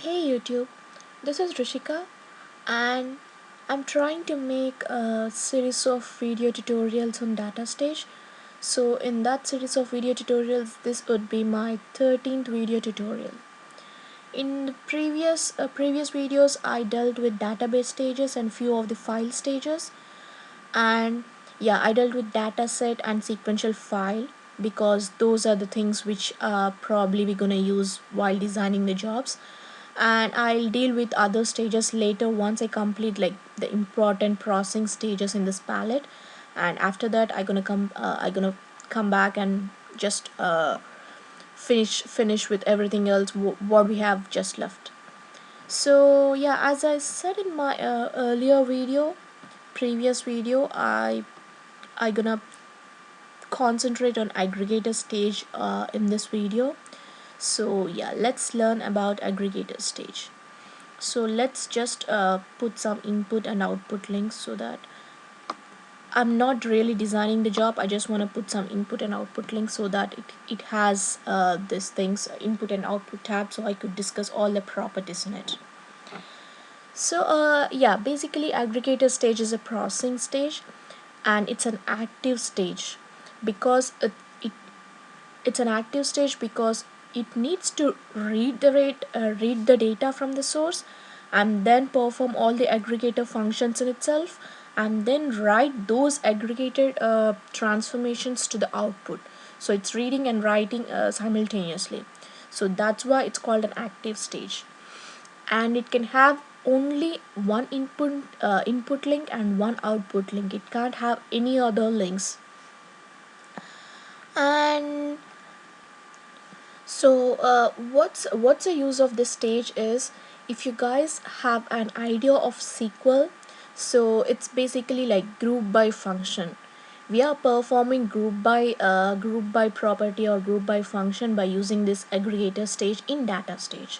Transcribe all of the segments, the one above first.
Hey YouTube, this is Rishika and I'm trying to make a series of video tutorials on data stage. So in that series of video tutorials, this would be my 13th video tutorial. In the previous videos, I dealt with database stages and few of the file stages, and yeah, I dealt with data set and sequential file because those are the things which probably we're gonna use while designing the jobs, and I'll deal with other stages later once I complete like the important processing stages in this palette. And after that I'm gonna come back and just finish with everything else what we have just left. So yeah, as I said in my earlier video, previous video, I gonna concentrate on aggregator stage in this video. So yeah, let's learn about aggregator stage. So let's just put some input and output links so that I'm not really designing the job. I just want to put some input and output links so that it has this things input and output tab, so I could discuss all the properties in it. So yeah, basically aggregator stage is a processing stage, and it's an active stage because it's an active stage because it needs to read the data from the source, and then perform all the aggregator functions in itself, and then write those aggregated transformations to the output. So it's reading and writing simultaneously. So that's why it's called an active stage, and it can have only one input link and one output link. It can't have any other links. And so what's the use of this stage is, if you guys have an idea of SQL, so it's basically like group by function. We are performing group by property or group by function by using this aggregator stage in data stage.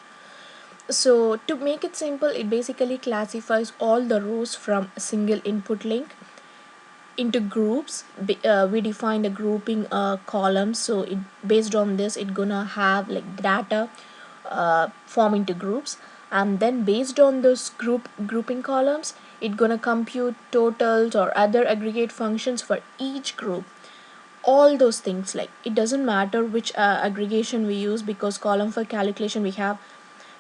So to make it simple, it basically classifies all the rows from a single input link into groups. We define the grouping columns, so it based on this it gonna have like data form into groups, and then based on those grouping columns it gonna compute totals or other aggregate functions for each group. All those things, like it doesn't matter which aggregation we use, because column for calculation we have,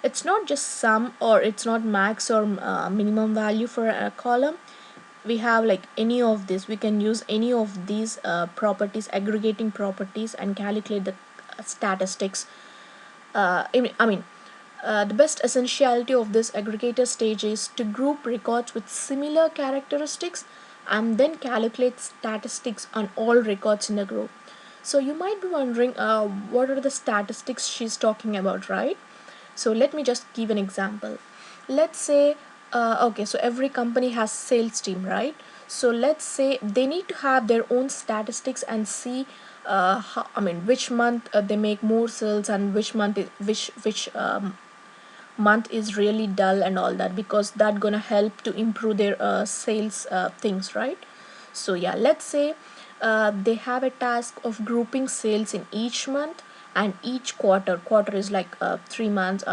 it's not just sum or it's not max or minimum value for a column. We have like any of this, we can use any of these properties, aggregating properties, and calculate the statistics. The best essentiality of this aggregator stage is to group records with similar characteristics and then calculate statistics on all records in the group. So you might be wondering, what are the statistics she's talking about, right? So let me just give an example. Let's say, okay, so every company has sales team, right? So let's say they need to have their own statistics and see which month they make more sales, and which month is, which month is really dull and all that, because that gonna help to improve their sales things, right? So yeah, let's say they have a task of grouping sales in each month and each quarter is like 3 months,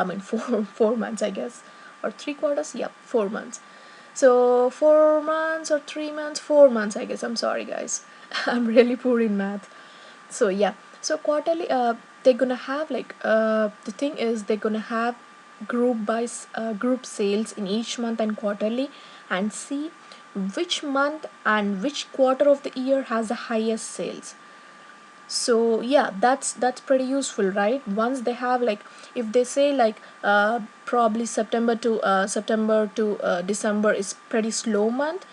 four months I guess, or 3 quarters, yeah, 4 months. So 4 months or 3 months, 4 months I guess, I'm sorry guys. I'm really poor in math. So yeah, so quarterly they're gonna have like the thing is they're gonna have group sales in each month and quarterly, and see which month and which quarter of the year has the highest sales. So yeah, that's pretty useful, right? Once they have like, if they say like probably September to December is pretty slow month,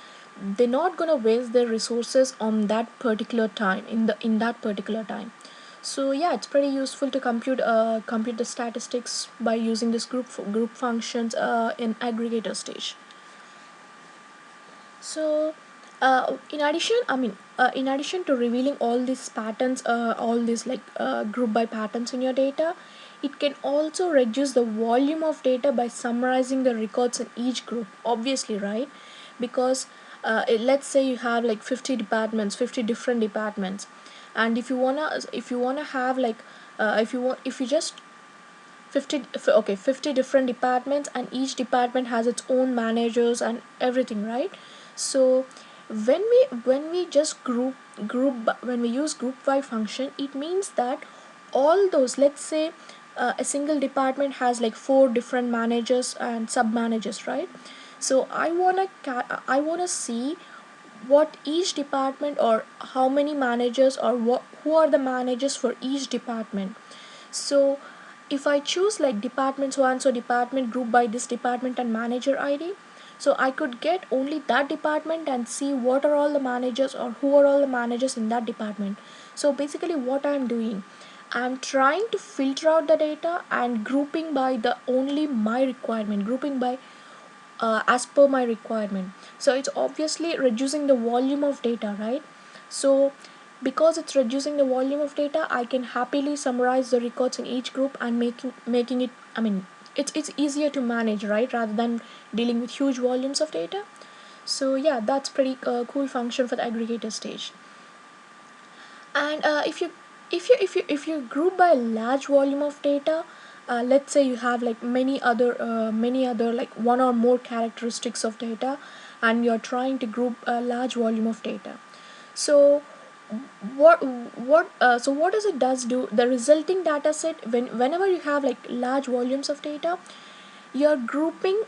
they're not gonna waste their resources on that particular time, in that particular time. So yeah, it's pretty useful to compute the statistics by using this group functions in aggregator stage. So in addition to revealing all these patterns, all these like group by patterns in your data, it can also reduce the volume of data by summarizing the records in each group, obviously, right? Because let's say you have like 50 departments, 50 different departments, and if you wanna have like if you just 50 different departments, and each department has its own managers and everything, right? So when we just when we use group by function, it means that all those, let's say, a single department has like four different managers and sub managers, right? So I want to see what each department, or how many managers, or who are the managers for each department. So if I choose like departments one, so department group by this department and manager ID, so I could get only that department and see what are all the managers, or who are all the managers in that department. So basically what I'm doing, I'm trying to filter out the data and grouping by the only my requirement, grouping by as per my requirement. So it's obviously reducing the volume of data, right? So because it's reducing the volume of data, I can happily summarize the records in each group and making it, I mean, it's easier to manage, right, rather than dealing with huge volumes of data. So yeah, that's pretty cool function for the aggregator stage. And if you group by a large volume of data, let's say you have like many other like one or more characteristics of data, and you're trying to group a large volume of data. So what does it does do, the resulting data set, whenever you have like large volumes of data, you're grouping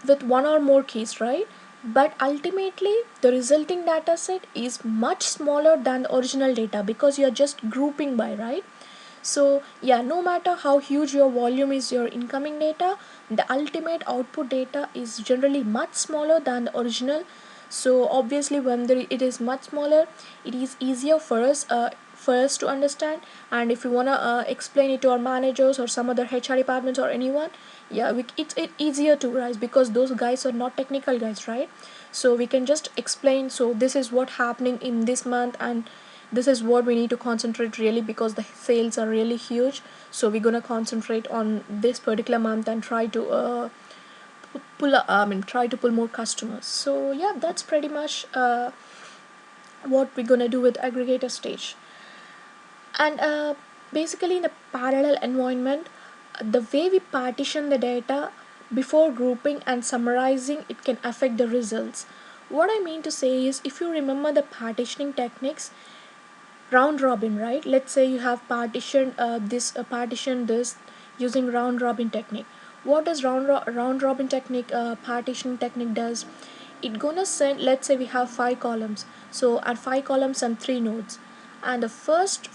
with one or more keys, right? But ultimately, the resulting data set is much smaller than the original data because you're just grouping by, right? So, yeah, no matter how huge your volume is, your incoming data, the ultimate output data is generally much smaller than the original. So, obviously, when it is much smaller, it is easier for us to understand. And if you want to explain it to our managers or some other HR departments or anyone, yeah, it's easier to guys, because those guys are not technical guys, right? So we can just explain, so this is what happening in this month, and this is what we need to concentrate really, because the sales are really huge. So we're gonna concentrate on this particular month and try to try to pull more customers. So yeah, that's pretty much what we're gonna do with aggregator stage. And basically, in a parallel environment, the way we partition the data before grouping and summarizing it can affect the results. What I mean to say is, if you remember the partitioning techniques, round robin, right? Let's say you have partitioned this using round robin technique. What does round robin technique, partitioning technique does? It gonna send, let's say we have five columns, so at five columns and three nodes, and the first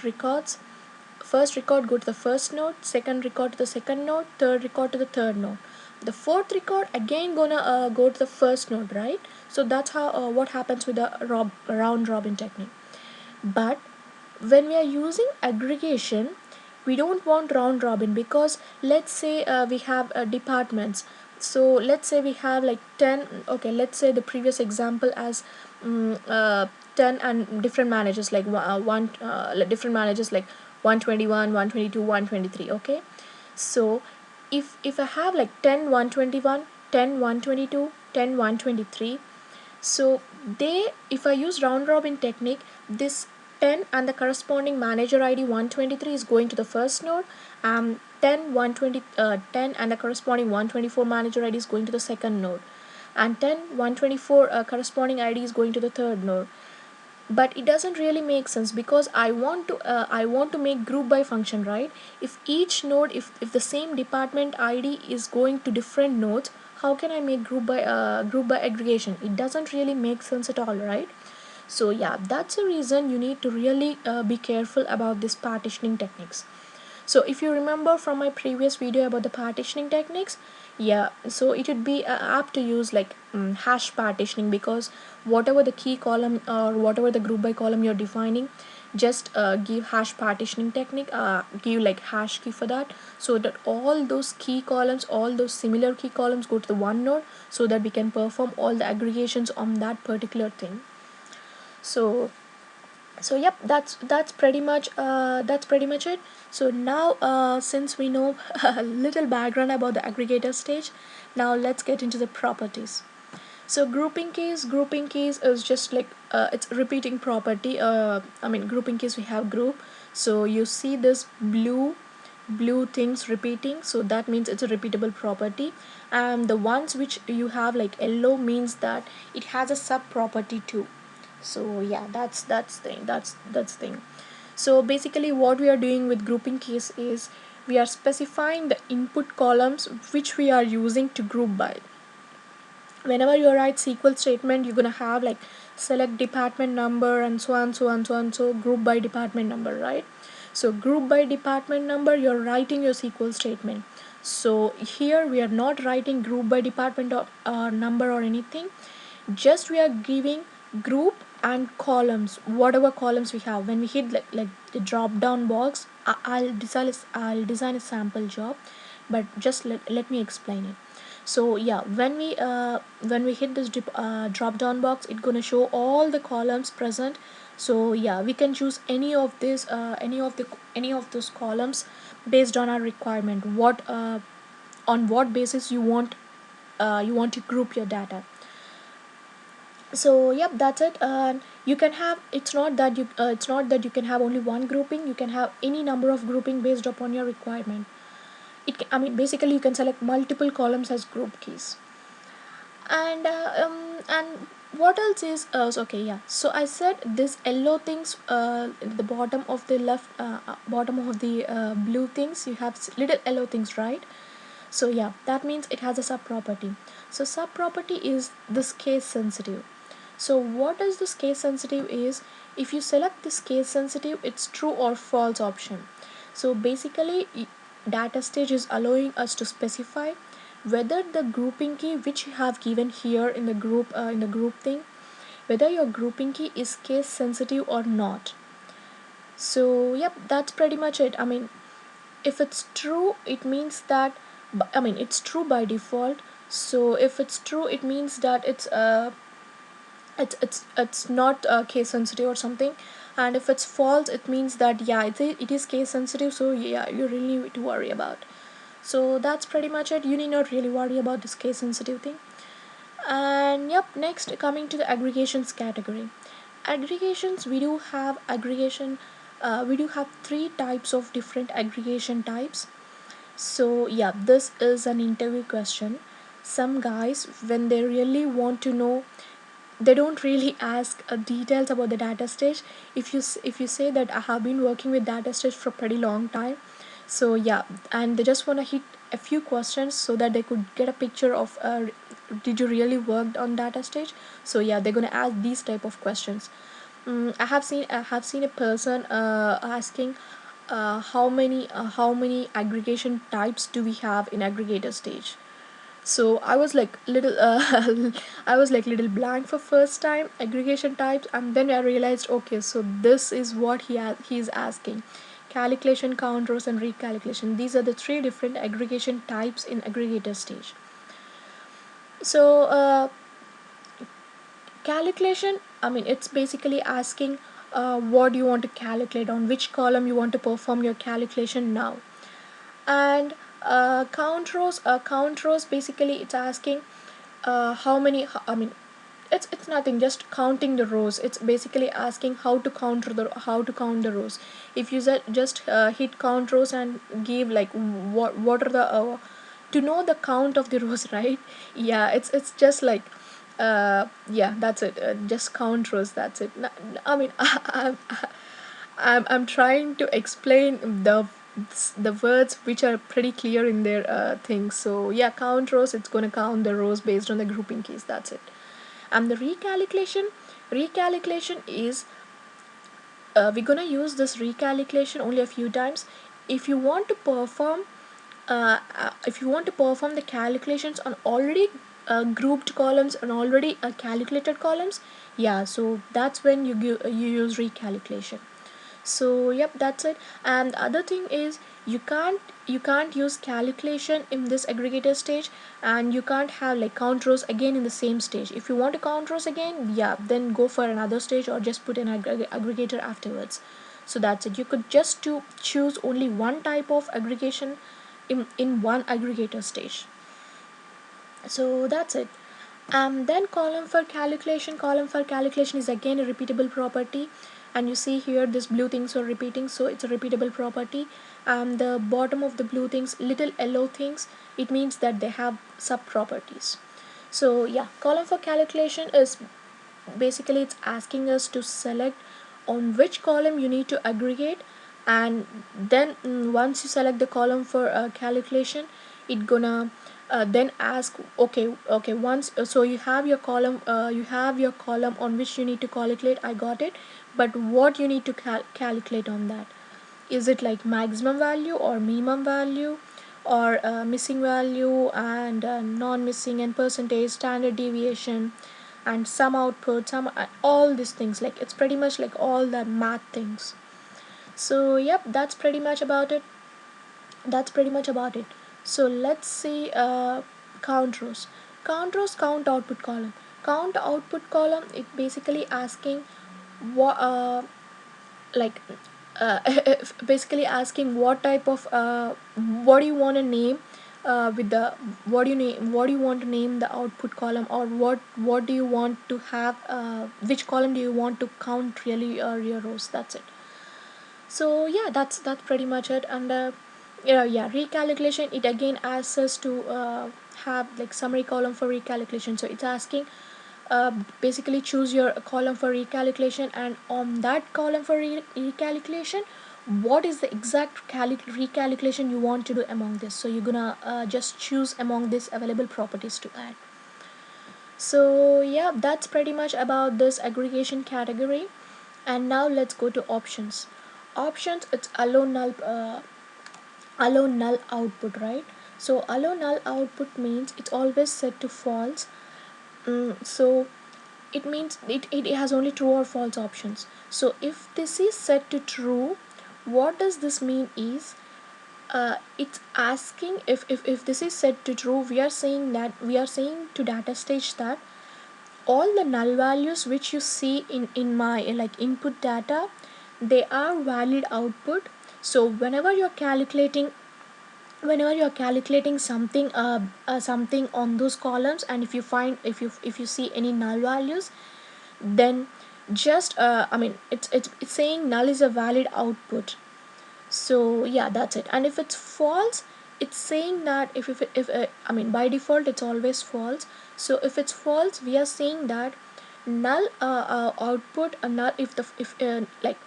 record go to the first node, second record to the second node, third record to the third node. The fourth record again gonna go to the first node, right? So that's how what happens with the round robin technique. But when we are using aggregation, we don't want round robin, because let's say we have departments. So let's say we have like 10, okay, let's say the previous example as 10 and different managers, like one different managers like 121, 122, 123. Okay, so if I have like 10 121, 10 122, 10 123, so they, if I use round robin technique, this 10 and the corresponding manager ID 123 is going to the first node, 10 and the corresponding 124 manager ID is going to the second node, and 10 124 corresponding ID is going to the third node. But it doesn't really make sense, because I want to make group by function, right? If each node, if the same department ID is going to different nodes, how can I make group by aggregation? It doesn't really make sense at all, right? So yeah, that's the reason you need to really be careful about this partitioning techniques. So if you remember from my previous video about the partitioning techniques, yeah, so it would be apt to use like hash partitioning, because whatever the key column or whatever the group by column you're defining, just give hash partitioning technique, give like hash key for that, so that all those key columns, all those similar key columns go to the one node, so that we can perform all the aggregations on that particular thing. So yep, that's pretty much it. So now since we know a little background about the aggregator stage, now let's get into the properties. So grouping keys is just like it's repeating property. Grouping keys, we have group. So you see this blue blue things repeating, so that means it's a repeatable property. And the ones which you have like yellow means that it has a sub property too. So yeah, that's thing. So basically what we are doing with grouping keys is we are specifying the input columns which we are using to group by. Whenever you write SQL statement, you're gonna have like select department number and so on, so on, so on, so group by department number, right? So group by department number, you're writing your SQL statement. So here we are not writing group by department or number or anything. Just we are giving group and columns, whatever columns we have. When we hit like the drop down box, I'll design a sample job, but just let me explain it. So yeah, when we hit this drop down box, it's gonna show all the columns present. So yeah, we can choose any of those columns based on our requirement, what on what basis you want to group your data. So yep, that's it. And you can have, it's not that you can have only one grouping, you can have any number of grouping based upon your requirement. I mean, basically you can select multiple columns as group keys. And what else is okay, yeah, so I said this yellow things, the bottom of the left, bottom of the blue things, you have little yellow things, right? So yeah, that means it has a sub property. So sub property is this case sensitive. So what is this case sensitive is, if you select this case sensitive, it's true or false option. So basically data stage is allowing us to specify whether the grouping key which you have given here in the group thing, whether your grouping key is case sensitive or not. So yep, that's pretty much it. I mean, if it's true, it means that, I mean, it's true by default. So if it's true, it means that it's not case sensitive or something. And if it's false, it means that yeah, it is case sensitive, so yeah, you really need to worry about. So that's pretty much it. You need not really worry about this case sensitive thing. And yep, next, coming to the aggregations category. Aggregations, we do have aggregation, we do have three types of different aggregation types. So yeah, this is an interview question. Some guys, when they really want to know, they don't really ask details about the data stage. If you say that I have been working with data stage for a pretty long time, so yeah, and they just want to hit a few questions so that they could get a picture of did you really worked on data stage. So yeah, they're gonna ask these type of questions. I have seen a person asking how many aggregation types do we have in aggregator stage. So I was like little I was like little blank for first time aggregation types, and then I realized, okay, so this is what he's asking. Calculation, counters, and recalculation, these are the three different aggregation types in aggregator stage. So calculation, I mean, it's basically asking what you want to calculate, on which column you want to perform your calculation now. And count rows, basically it's asking how many, I mean, it's nothing, just counting the rows. It's basically asking how to count the rows. If you just hit count rows and give like what are the to know the count of the rows, right? Yeah, it's just like yeah, that's it, just count rows, that's it. I mean, I'm trying to explain the words which are pretty clear in their things. So yeah, count rows, it's going to count the rows based on the grouping keys, that's it. And the recalculation is, we're going to use this recalculation only a few times. If you want to perform if you want to perform the calculations on already grouped columns and already calculated columns, yeah, so that's when you use recalculation. So yep, that's it. And the other thing is, you can't use calculation in this aggregator stage, and you can't have like count rows again in the same stage. If you want to count rows again, yeah, then go for another stage or just put an aggregator afterwards. So that's it. You could just to choose only one type of aggregation in one aggregator stage. So that's it. Then column for calculation is again a repeatable property. and you see here this blue things are repeating, so it's a repeatable property. And the bottom of the blue things, little yellow things, it means that they have sub properties. So yeah, column for calculation is basically it's asking us to select on which column you need to aggregate, and then once you select the column for calculation, it gonna then ask, okay, once so you have your column on which you need to calculate, I got it, but what you need to calculate on that? Is it like maximum value or minimum value, or missing value and non-missing and percentage, standard deviation, and some output, some all these things, like it's pretty much like all the math things. So yep, that's pretty much about it. So let's see, count rows, count output column. Count output column, it basically asking what like basically asking what type of what do you want to name with the what do you want to name the output column, or what do you want to have, which column do you want to count really, your rows. That's it. So yeah, that's pretty much it. And yeah, recalculation, it again asks us to have like summary column for recalculation. So it's asking, basically choose your column for recalculation, and on that column for recalculation, what is the exact recalculation you want to do among this. So you're gonna just choose among these available properties to add. So yeah, that's pretty much about this aggregation category. And now let's go to options. Options, it's allow null output, right? So allow null output means it's always set to false. So it means it has only true or false options. So if this is set to true, what does this mean is, it's asking, if this is set to true, we are saying to data stage that all the null values which you see in my like input data, they are valid output. So whenever you're calculating something on those columns, and if you see any null values, then just it's saying null is a valid output. So yeah, that's it. And if it's false, it's saying that if by default it's always false. So if it's false, we are saying that null output, null if the if like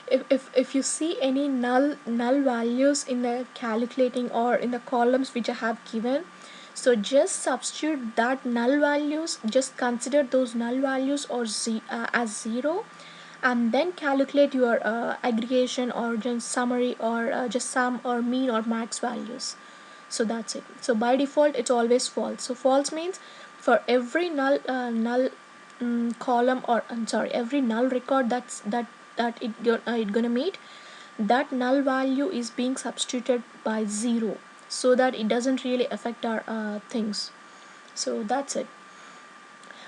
if you see any null values in the calculating or in the columns which I have given, so just substitute that null values, just consider those null values or as 0, and then calculate your aggregation or just summary, or just sum or mean or max values. So that's it. So by default it's always false. So false means for every null column, or I'm sorry, every null record it gonna meet, that null value is being substituted by 0, so that it doesn't really affect our things. So that's it.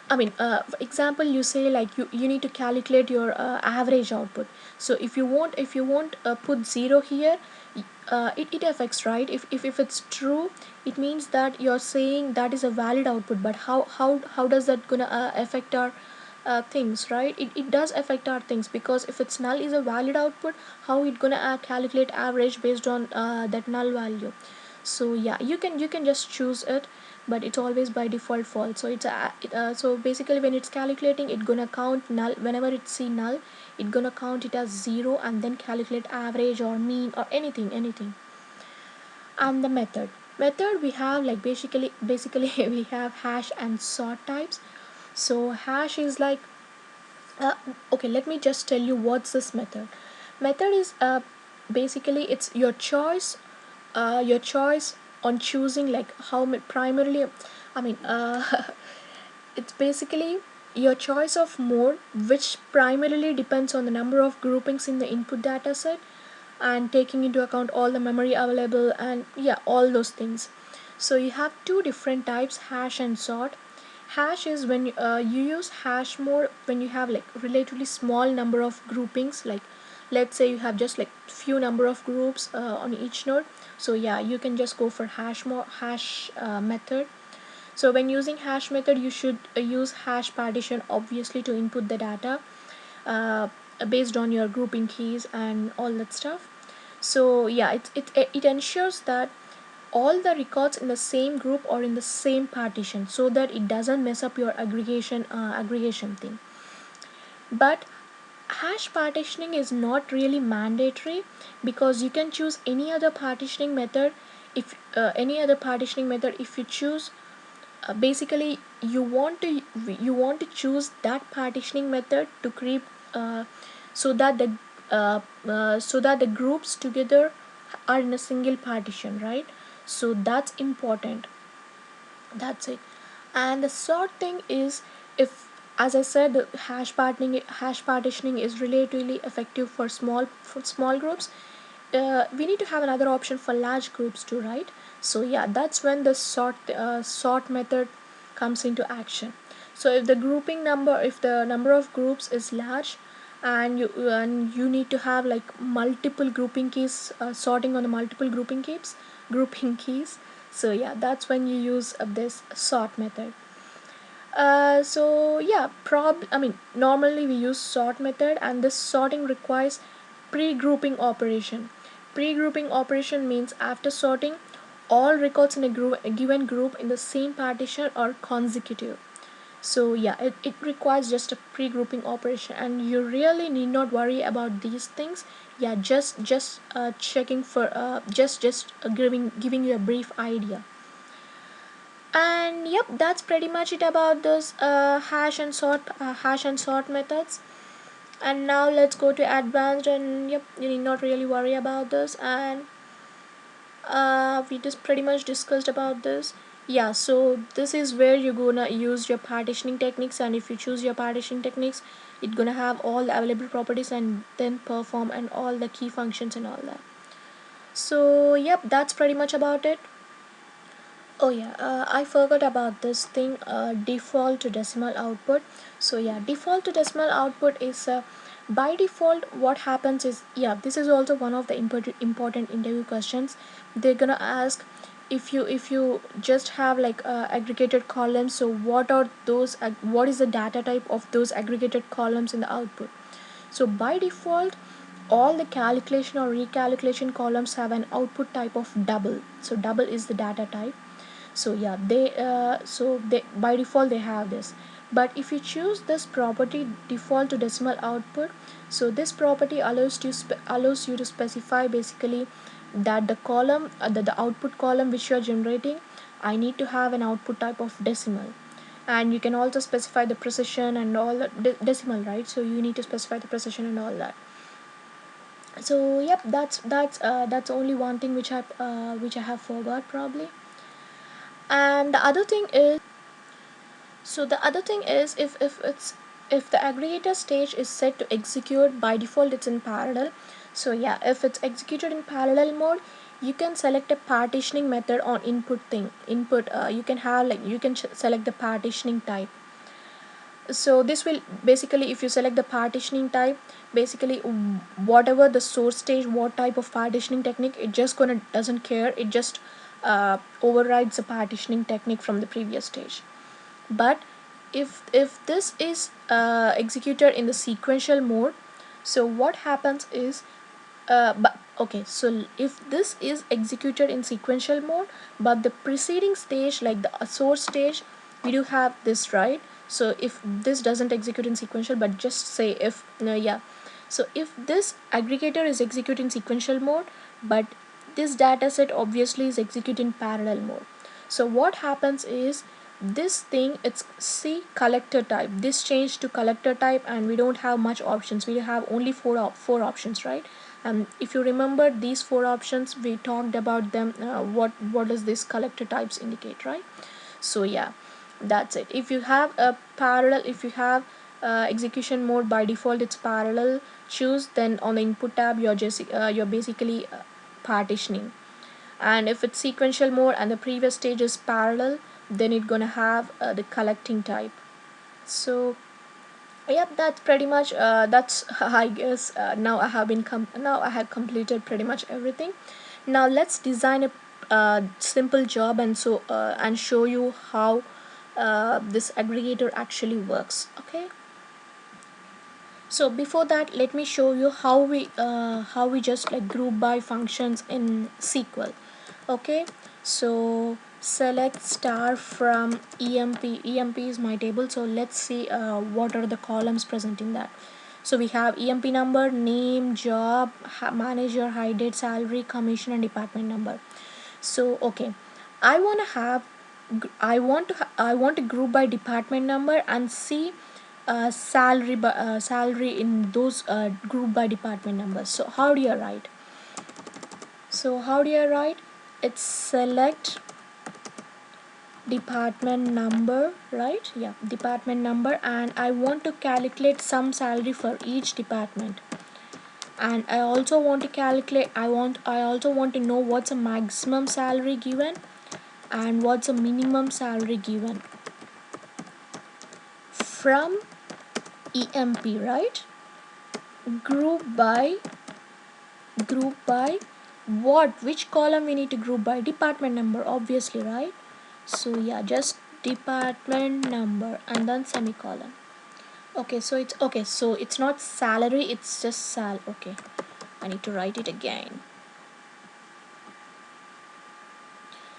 For example, you say like you need to calculate your average output. So if you won't put 0 here, it affects, right? If it's true, it means that you're saying that is a valid output, but how does that gonna affect our things, right? It does affect our things, because if it's null is a valid output, how it gonna calculate average based on that null value? So yeah, you can just choose it, but it's always by default false. So so basically when it's calculating, it gonna count null. Whenever it see null, it gonna count it as 0 and then calculate average or mean or anything. And the method we have, like basically we have hash and sort types. So hash is like, uh, okay, let me just tell you what's this method. Method is basically it's your choice on choosing like primarily, I mean it's basically your choice of mode, which primarily depends on the number of groupings in the input data set, and taking into account all the memory available, and yeah, all those things. So you have two different types, hash and sort. Hash is when you use hash mode when you have like relatively small number of groupings, like let's say you have just like few number of groups on each node. So yeah, you can just go for hash method. So when using hash method, you should use hash partition obviously to input the data. based on your grouping keys and all that stuff. So yeah, it ensures that all the records in the same group or in the same partition, so that it doesn't mess up your aggregation thing. But hash partitioning is not really mandatory, because you can choose any other partitioning method. If you choose, basically you want to choose that partitioning method to create, uh, so that the groups together are in a single partition, right? So that's important. That's it. And the sort thing is, if, as I said, the hash partitioning is relatively effective for small groups, we need to have another option for large groups too, right? So yeah, that's when the sort method comes into action. So if the number of groups is large, and you need to have like multiple grouping keys, sorting on the multiple grouping keys. So yeah, that's when you use this sort method. So yeah, normally we use sort method, and this sorting requires pre-grouping operation. Pre-grouping operation means after sorting, all records in a given group in the same partition are consecutive. So yeah, it requires just a pre-grouping operation, and you really need not worry about these things. Yeah, just checking for giving you a brief idea. And yep, that's pretty much it about those hash and sort methods. And now let's go to advanced, and yep, you need not really worry about this. And we just pretty much discussed about this. Yeah, so this is where you're gonna use your partitioning techniques, and if you choose your partitioning techniques, it's gonna have all the available properties and then perform and all the key functions and all that. So yep, that's pretty much about it. Oh yeah, I forgot about this thing, default to decimal output. So yeah, default to decimal output is, by default what happens is, yeah, this is also one of the important interview questions. They're gonna ask, if you just have like aggregated columns, so what is the data type of those aggregated columns in the output. So by default, all the calculation or recalculation columns have an output type of double. So double is the data type. So yeah, they by default they have this. But if you choose this property, default to decimal output, so this property allows you to specify basically that the output column which you are generating, I need to have an output type of decimal. And you can also specify the precision and all that, decimal, right? So you need to specify the precision and all that. So yep, that's only one thing which I have forgot probably. And the other thing is, if the aggregator stage is set to execute, by default it's in parallel. So yeah, if it's executed in parallel mode, you can select a partitioning method on input. You can have like you can select the partitioning type. So this will basically, if you select the partitioning type, basically whatever the source stage, what type of partitioning technique, it just gonna doesn't care, it just overrides the partitioning technique from the previous stage. But if this is executed in the sequential mode, so what happens is, but okay, so if this is executed in sequential mode, but the preceding stage, like the source stage, we do have this, right? So if this doesn't execute in sequential, but just say if yeah, so if this aggregator is executed in sequential mode, but this data set obviously is executed in parallel mode, so what happens is, this thing, it's see collector type, this changed to collector type, and we don't have much options, we have only four options, right? If you remember these four options, we talked about them, what does this collector types indicate, right? So yeah, that's it. If you have a parallel, if you have execution mode, by default it's parallel, choose, then on the input tab you're basically partitioning. And if it's sequential mode and the previous stage is parallel, then it's gonna have the collecting type. So yep, that's pretty much that's I guess now I have completed pretty much everything. Now let's design a simple job, and show you how this aggregator actually works. Okay. So before that, let me show you how we just like group by functions in SQL. Okay, so select star from emp is my table. So let's see what are the columns presenting that. So we have emp number, name, job, manager, high date, salary, commission, and department number. So okay, I want to have I want to group by department number and see salary in those group by department numbers. So how do you write? It's select department number, right? Yeah, department number, and I want to calculate some salary for each department. And I also want to calculate I also want to know what's a maximum salary given and what's a minimum salary given from emp, right? Group by what, which column we need to group by? Department number, obviously, right? So yeah, just department number and then semicolon. Okay, so it's not salary, it's just okay, I need to write it again.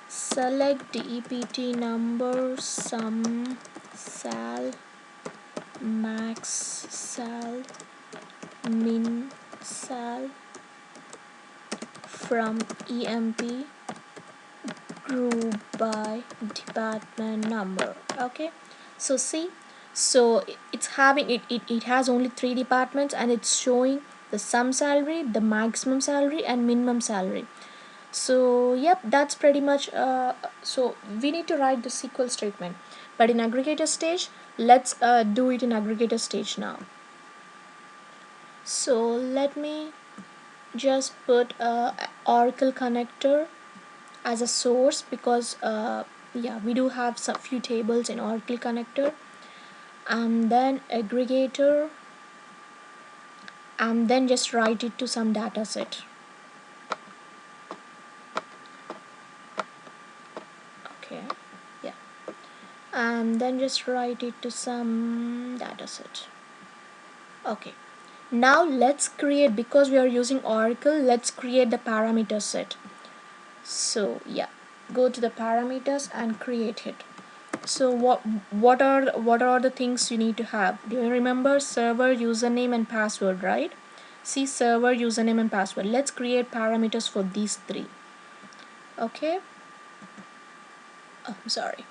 Select dept number, sum, sal, max, sal, min, sal from emp, group by department number. Okay, so see, so it's having it has only 3 departments and it's showing the sum salary, the maximum salary, and minimum salary. So yep, that's pretty much so we need to write the SQL statement, but in aggregator stage, let's do it in aggregator stage now. So let me just put Oracle connector as a source, because yeah, we do have some few tables in Oracle connector, and then aggregator, and then just write it to some data set. Okay, yeah, and then just write it to some data set. Okay, now let's create, because we are using Oracle, let's create the parameter set. So yeah, go to the parameters and create it. So what are the things you need to have? Do you remember server username and password, right? See, server username and password. Let's create parameters for these 3. Okay, oh, sorry,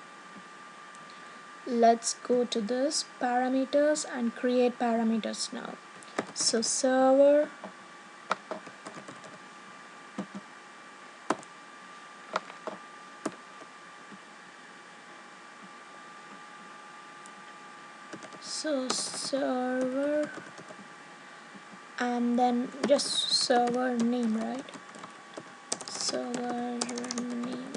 let's go to this parameters and create parameters now. So server server, and then just server name, right? Server name,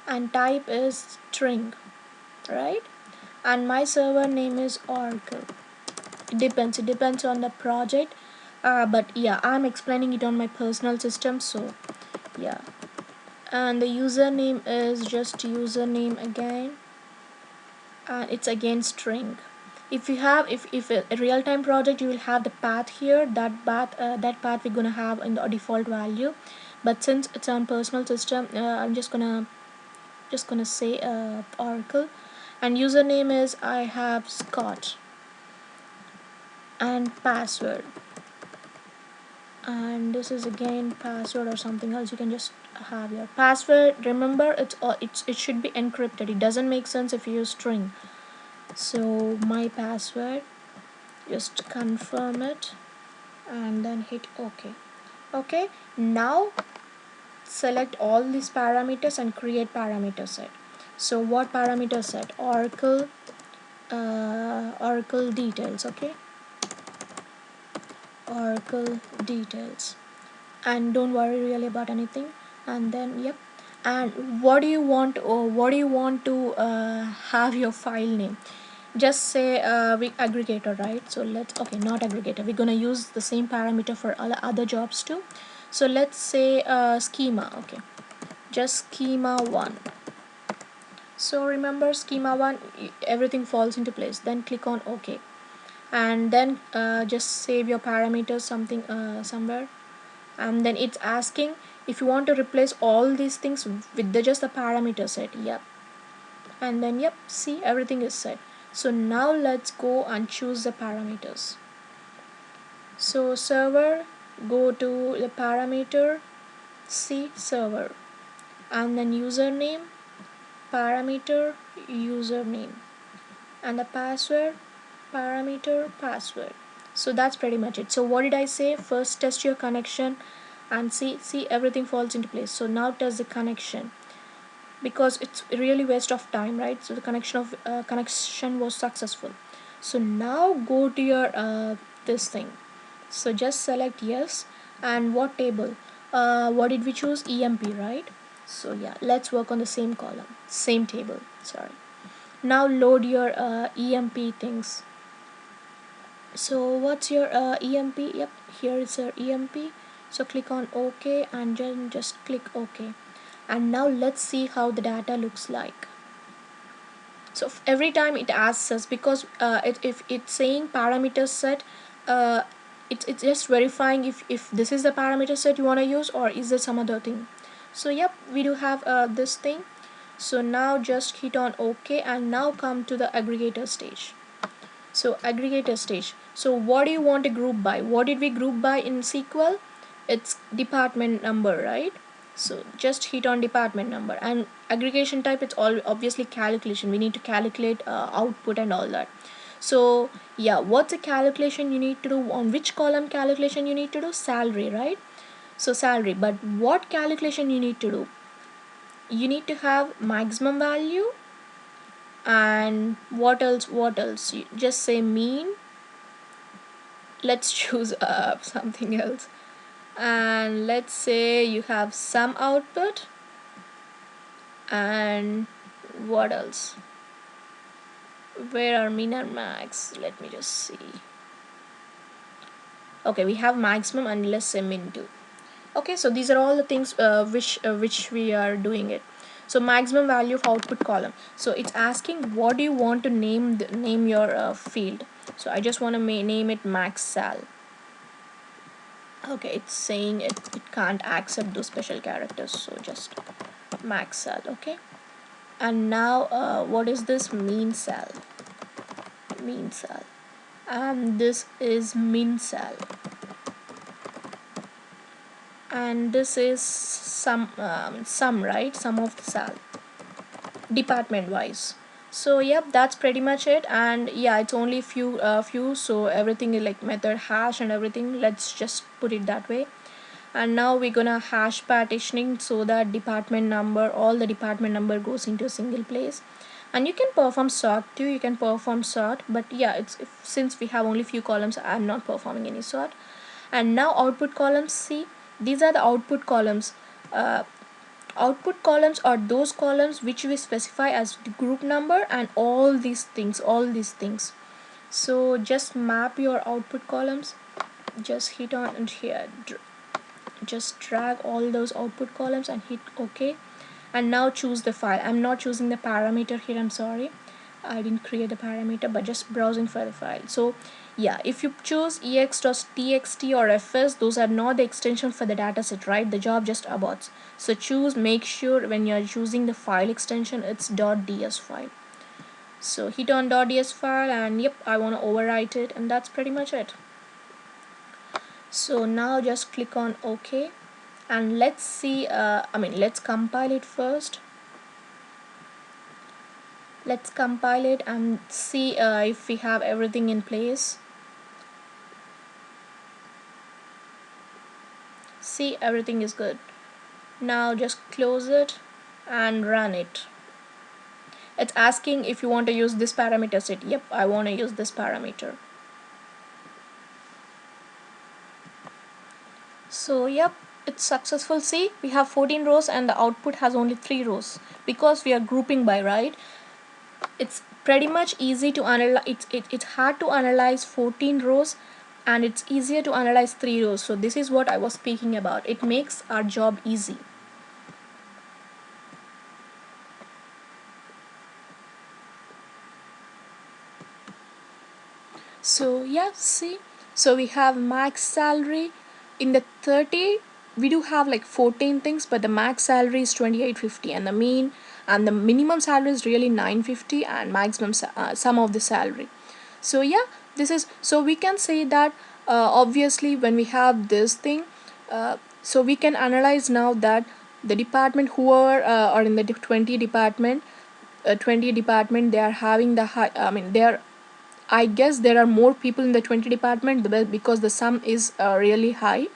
and type is string, right? And my server name is Oracle. It depends on the project, but yeah, I'm explaining it on my personal system, so yeah. And the username is just username again, and it's again string. If you have if a real-time project, you will have the path here, that path we're gonna have in the default value, but since it's on personal system, I'm just gonna say Oracle, and username is I have Scott, and password, and this is again password or something else. You can just have your password. Remember, it should be encrypted. It doesn't make sense if you use string. So my password, just confirm it and then hit OK. Okay, now select all these parameters and create parameter set. So what parameter set? Oracle Oracle details. Okay, Oracle details, and don't worry really about anything. And then yep, and what do you want, or what do you want to have your file name? Just say we aggregator, right? So let's, okay, not aggregator, we're gonna use the same parameter for all other jobs too. So let's say schema. Okay, just schema1. So remember schema1, everything falls into place, then click on OK. and then just save your parameters something somewhere, and then it's asking if you want to replace all these things with just the parameter set. Yep, and then yep, see, everything is set. So now let's go and choose the parameters. So server, go to the parameter, see server, and then username, parameter, username, and the password, parameter, password. So that's pretty much it. So what did I say? First test your connection and see everything falls into place. So now test the connection, because it's really waste of time, right? So the connection was successful. So now go to your this thing. So just select yes, and what table, what did we choose? EMP, right? So yeah, let's work on the same column, same table, sorry. Now load your EMP things. So what's your EMP? Yep, here is your EMP. So click on OK and then just click OK. And now let's see how the data looks like. So every time it asks us, because if it's saying parameter set, uh, it's just verifying if this is the parameter set you want to use, or is there some other thing. So yep, we do have this thing. So now just hit on OK, and now come to the aggregator stage. So aggregator stage. So what do you want to group by? What did we group by in SQL? It's department number, right? So just hit on department number, and aggregation type, it's all obviously calculation. We need to calculate output and all that. So yeah, what's a calculation you need to do? On which column calculation you need to do? Salary, right? So salary. But what calculation you need to do? You need to have maximum value, and what else you just say mean. Let's choose something else, and let's say you have some output, and what else, where are min and max? Let me just see. Okay, we have maximum, and let's say min too. Okay, so these are all the things which we are doing it. So maximum value of output column. So it's asking what do you want to name your field. So I just want to name it max sal. Okay, it's saying it can't accept those special characters, so just max sal. Okay, and now what is this? Mean sal, mean sal, and this is min sal, and this is some, right, some of the sal, department wise. So yep, that's pretty much it. And yeah, it's only few, so everything is like method hash and everything. Let's just put it that way. And now we're gonna hash partitioning, so that department number, all the department number goes into a single place. And you can perform sort too, you can perform sort, but yeah, since we have only few columns, I'm not performing any sort. And now output columns, see, these are the output columns. Output columns are those columns which we specify as the group number and all these things. So just map your output columns, just hit on and here, just drag all those output columns and hit OK. And now choose the file. I'm not choosing the parameter here, I'm sorry, I didn't create the parameter, but just browsing for the file. So yeah, if you choose ex.txt or fs, those are not the extension for the dataset, right? The job just aborts. So make sure when you're choosing the file extension, it's .ds file. So hit on .ds file, and yep, I want to overwrite it, and that's pretty much it. So now just click on OK, and let's see, let's compile it first. Let's compile it and see if we have everything in place. See, everything is good. Now just close it and run it. It's asking if you want to use this parameter set. Yep, I want to use this parameter. So yep, it's successful. See, we have 14 rows and the output has only 3 rows, because we are grouping by, right? It's pretty much easy to analyze. It's hard to analyze 14 rows, and it's easier to analyze 3 rows. So this is what I was speaking about. It makes our job easy. So yeah, see, so we have max salary in the 30. We do have like 14 things, but the max salary is 2850, and the mean and the minimum salary is really 950, and maximum sum of the salary. So yeah, this is, so we can say that obviously when we have this thing, so we can analyze now that the department whoever are in the 20 department, 20 department, they are having the high, I mean they are, I guess there are more people in the 20 department because the sum is really high.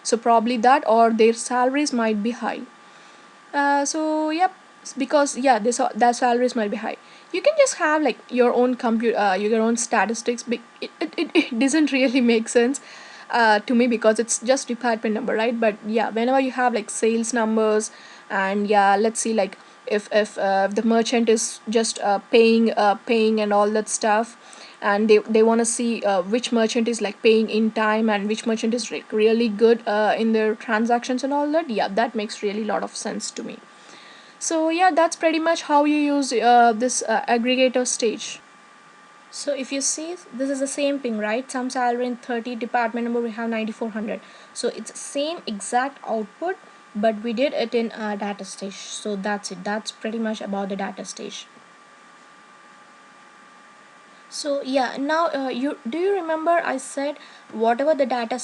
So probably that, or their salaries might be high. So yep, because yeah, this their salaries might be high. You can just have like your own your own statistics. It doesn't really make sense to me because it's just department number, right? But yeah, whenever you have like sales numbers, and yeah, let's see like if the merchant is just paying and all that stuff, and they want to see which merchant is like paying in time and which merchant is like really good in their transactions and all that. Yeah, that makes really lot of sense to me. So yeah, that's pretty much how you use this aggregator stage. So if you see, this is the same thing, right? Some salary in 30, department number we have 9400. So it's same exact output, but we did it in data stage. So that's it. That's pretty much about the data stage. So yeah, now you do you remember I said whatever the data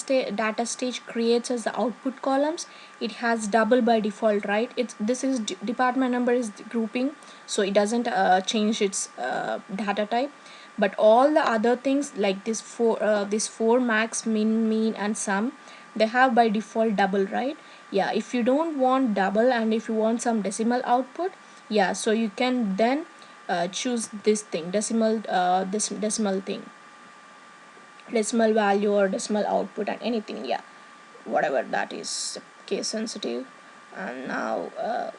stage creates as the output columns, it has double by default, right? It's this is department number is grouping, so it doesn't change its data type. But all the other things like this four max, min, mean, and sum, they have by default double, right? Yeah, if you don't want double and if you want some decimal output, yeah, so you can then choose this thing, this decimal thing, decimal value or decimal output and anything, yeah, whatever that is case sensitive. And now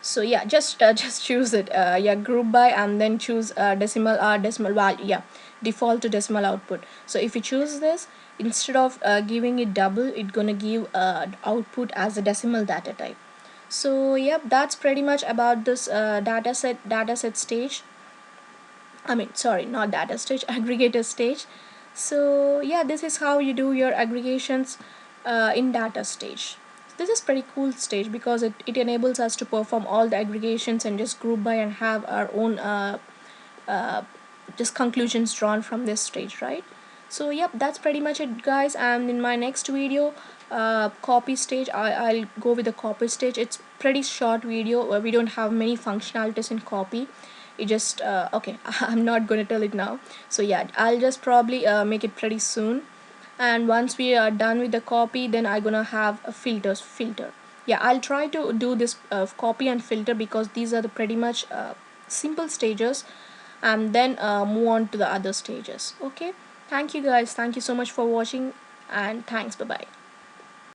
so yeah, just just choose it, yeah, group by, and then choose decimal value, yeah, default to decimal output. So if you choose this, instead of giving it double, it's gonna give output as a decimal data type. So yep, that's pretty much about this dataset stage. I mean, sorry, not data stage, aggregator stage. So yeah, this is how you do your aggregations in data stage. This is pretty cool stage because it enables us to perform all the aggregations and just group by and have our own uh, just conclusions drawn from this stage, right? So yep, that's pretty much it, guys. And in my next video, copy stage, I'll go with the copy stage. It's pretty short video where we don't have many functionalities in copy. It just okay, I'm not going to tell it now. So yeah, I'll just probably make it pretty soon. And once we are done with the copy, then I'm gonna have a filter. Yeah, I'll try to do this copy and filter because these are the pretty much simple stages, and then move on to the other stages. Okay, thank you guys, thank you so much for watching, and thanks, bye bye.